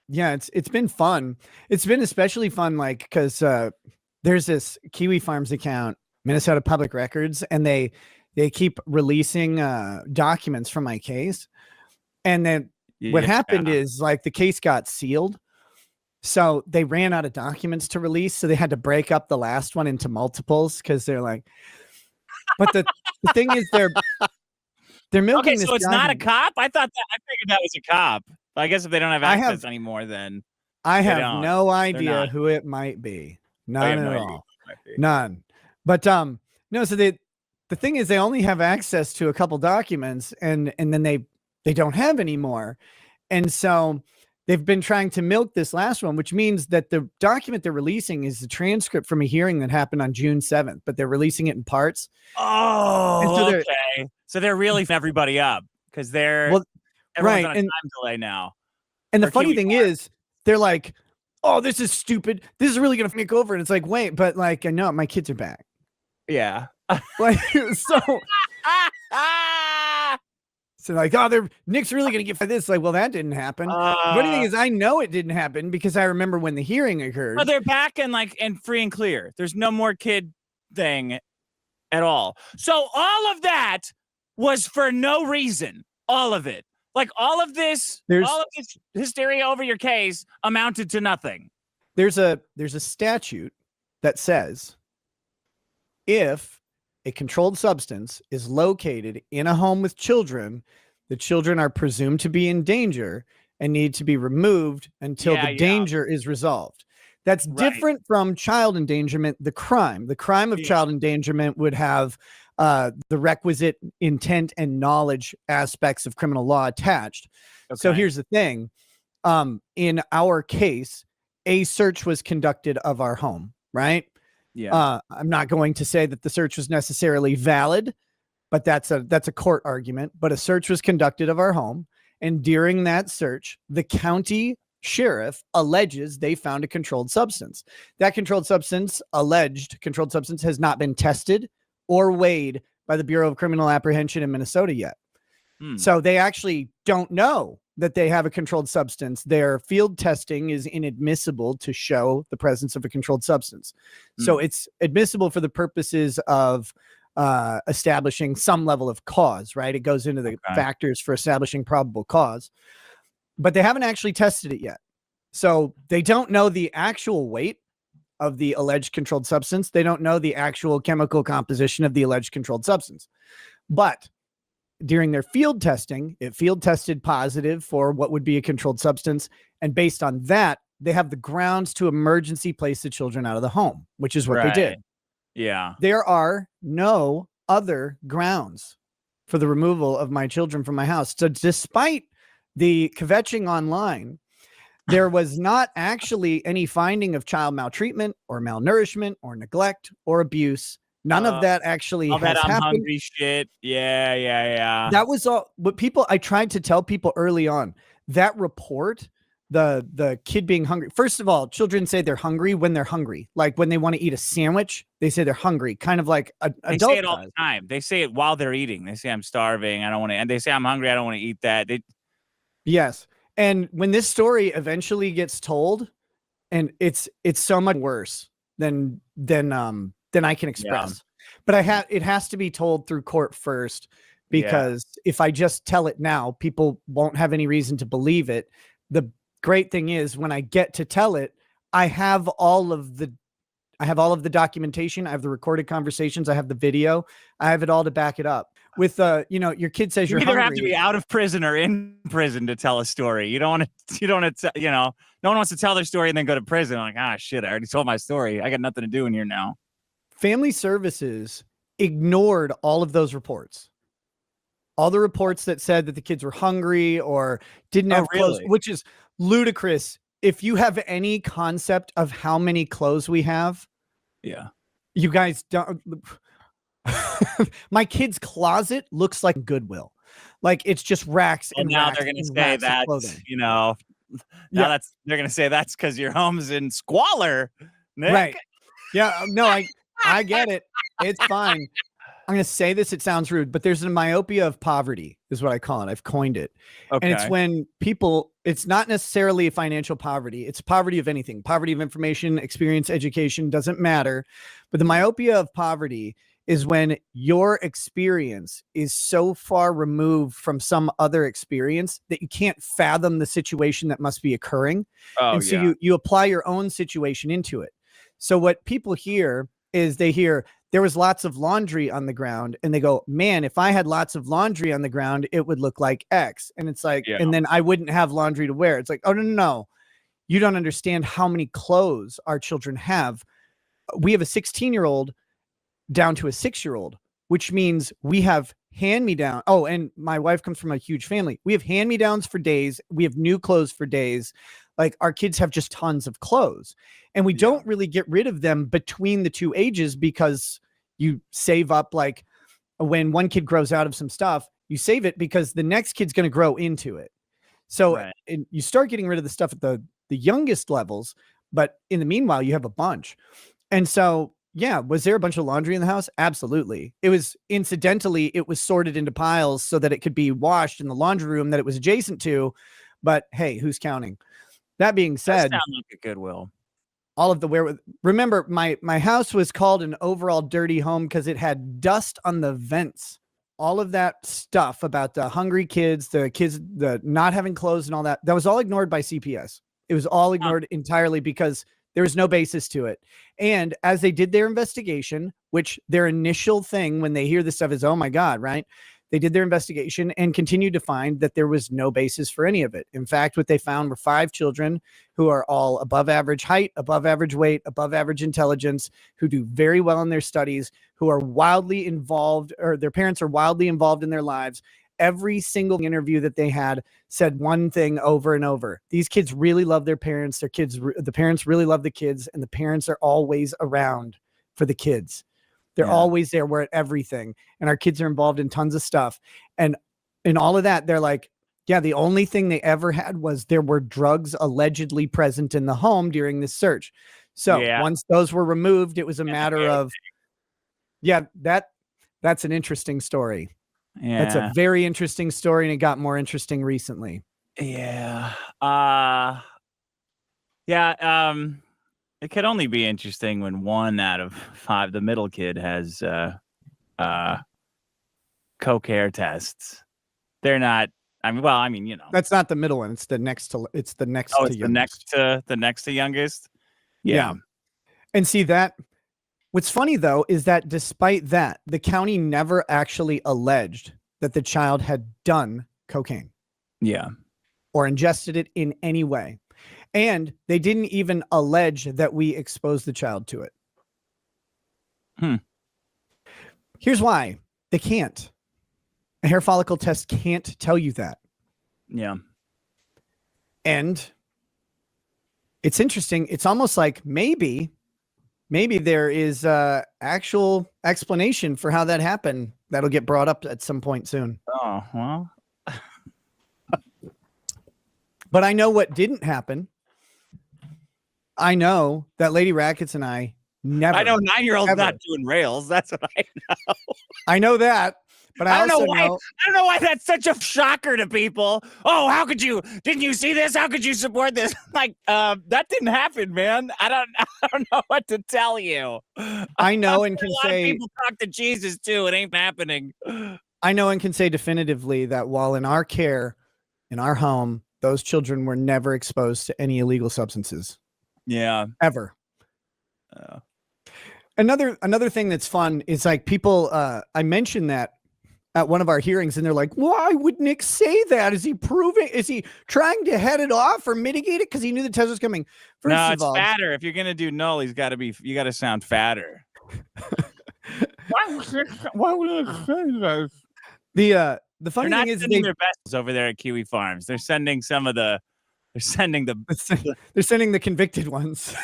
Yeah, it's been fun. It's been especially fun, like, because there's this Kiwi Farms account, Minnesota Public Records, and they keep releasing documents from my case. And then what happened Yeah. is, like, the case got sealed, so they ran out of documents to release, so they had to break up the last one into multiples because they're like. But the thing is, they're milking Okay, this so it's not a document. cop? I figured that was a cop. I guess if they don't have access anymore, then I they have don't. no They're idea not. who it might be. Oh, you None have no at idea. all. None. But no, so the thing is, they only have access to a couple documents, and then they don't have any more. And so they've been trying to milk this last one, which means that the document they're releasing is the transcript from a hearing that happened on June 7th, but they're releasing it in parts. And so Oh, okay. So they're really f***ing everybody up because everyone's right, on a time delay now. and the Or funny Kiwi thing Farm. is, they're like, "Oh, this is stupid. This is really gonna make over." And it's like, wait, but like, I know my kids are back. Yeah. Like, so like, oh, Nick's really gonna get for this. Like, well, that didn't happen. Funny thing is, I know it didn't happen because I remember when the hearing occurred. They're back and free and clear. There's no more kid thing at all. So all of that was for no reason. All of it. Like all of this hysteria over your case amounted to nothing. There's a statute that says if a controlled substance is located in a home with children, the children are presumed to be in danger and need to be removed until the danger is resolved. That's different from child endangerment, the crime. The crime of child endangerment would have the requisite intent and knowledge aspects of criminal law attached. Okay. So here's the thing. In our case, a search was conducted of our home, right? Yeah. I'm not going to say that the search was necessarily valid, but that's a court argument. But a search was conducted of our home. And during that search, the county sheriff alleges they found a controlled substance. That alleged controlled substance has not been tested or weighed by the Bureau of Criminal Apprehension in Minnesota yet. So they actually don't know that they have a controlled substance. Their field testing is inadmissible to show the presence of a controlled substance. So it's admissible for the purposes of establishing some level of cause, right? It goes into the factors for establishing probable cause, but they haven't actually tested it yet. So they don't know the actual weight of the alleged controlled substance. They don't know the actual chemical composition of the alleged controlled substance. But during their field testing, it field tested positive for what would be a controlled substance. And based on that, they have the grounds to emergency place the children out of the home, which is what they did. Yeah. There are no other grounds for the removal of my children from my house. So despite the kvetching online, there was not actually any finding of child maltreatment or malnourishment or neglect or abuse. None of that actually has happened. Hungry shit. Yeah. That was all. But I tried to tell people early on, that report, the kid being hungry. First of all, children say they're hungry when they're hungry. Like when they want to eat a sandwich, they say they're hungry, kind of like they say it all the time. They say it while they're eating. They say, I'm starving. I don't want to. And they say, I'm hungry. I don't want to eat that. Yes. And when this story eventually gets told, and it's so much worse than I can express. But it has to be told through court first, because if I just tell it now, people won't have any reason to believe it. The great thing is, when I get to tell it, I have all of the documentation. I have the recorded conversations. I have the video. I have it all to back it up. With your kid says you're either hungry. Have to be out of prison or in prison to tell a story. You don't want to, no one wants to tell their story and then go to prison. Like, shit, I already told my story. I got nothing to do in here now. Family Services ignored all of those reports. All the reports that said that the kids were hungry or didn't have clothes, which is ludicrous. If you have any concept of how many clothes we have, you guys don't. My kid's closet looks like Goodwill. Like it's just racks. And now they're going to say that, they're going to say that's because your home's in squalor, Nick. Right. Yeah. No, I get it. It's fine. I'm going to say this, it sounds rude, but there's a myopia of poverty is what I call it. I've coined it. Okay. And it's when people, it's not necessarily financial poverty. It's poverty of anything, poverty of information, experience, education, doesn't matter. But the myopia of poverty is when your experience is so far removed from some other experience that you can't fathom the situation that must be occurring. Oh, and so you apply your own situation into it. So what people hear is they hear there was lots of laundry on the ground and they go, man, if I had lots of laundry on the ground, it would look like X. And it's like, and then I wouldn't have laundry to wear. It's like, oh, no. You don't understand how many clothes our children have. We have a 16-year-old down to a 6-year-old, which means we have hand-me-down. Oh, and my wife comes from a huge family. We have hand-me-downs for days. We have new clothes for days. Like our kids have just tons of clothes, and we don't really get rid of them between the two ages because you save up. Like when one kid grows out of some stuff, you save it because the next kid's going to grow into it. So and you start getting rid of the stuff at the youngest levels, but in the meanwhile, you have a bunch. And so, yeah, was there a bunch of laundry in the house? Absolutely. It was incidentally, it was sorted into piles so that it could be washed in the laundry room that it was adjacent to. But hey, who's counting? That being said, that sounds like a Goodwill. All of the remember my house was called an overall dirty home because it had dust on the vents. All of that stuff about the hungry kids, the not having clothes and all that, that was all ignored by CPS. It was all ignored entirely because there was no basis to it. And as they did their investigation, which their initial thing when they hear this stuff is, oh my God, right? They did their investigation and continued to find that there was no basis for any of it. In fact, what they found were 5 children who are all above average height, above average weight, above average intelligence, who do very well in their studies, who are wildly involved, or their parents are wildly involved in their lives. Every single interview that they had said one thing over and over. These kids really love their parents. The parents really love the kids, and the parents are always around for the kids. They're always there. We're at everything. And our kids are involved in tons of stuff. And in all of that, they're like, yeah, the only thing they ever had was there were drugs allegedly present in the home during this search. So once those were removed, it was a matter of, that's an interesting story. Yeah. That's a very interesting story. And it got more interesting recently. Yeah. It could only be interesting when 1 out of 5, the middle kid, has coke hair tests. They're not. That's not the middle one. It's the next to. It's the next. Oh, to it's the next to youngest. Yeah. And see that. What's funny though is that despite that, the county never actually alleged that the child had done cocaine. Yeah. Or ingested it in any way. And they didn't even allege that we exposed the child to it. Here's why. They can't. A hair follicle test can't tell you that. Yeah. And it's interesting. It's almost like maybe there is actual explanation for how that happened. That'll get brought up at some point soon. Oh, well. But I know what didn't happen. I know that Lady Rackets and I never. I know 9-year-old's not doing rails. That's what I know. I know that, but I don't know why that's such a shocker to people. Oh, how could you? Didn't you see this? How could you support this? Like, that didn't happen, man. I don't know what to tell you. I know and can say people talk to Jesus too. It ain't happening. I know and can say definitively that while in our care, in our home, those children were never exposed to any illegal substances. Yeah. Ever. Another thing that's fun is like people, I mentioned that at one of our hearings and they're like, why would Nick say that? Is he trying to head it off or mitigate it? Cause he knew the test was coming. No, it's fatter. If you're going to do null, you got to sound fatter. Why would Nick say that? The funny thing is their best over there at Kiwi Farms. They're sending the convicted ones.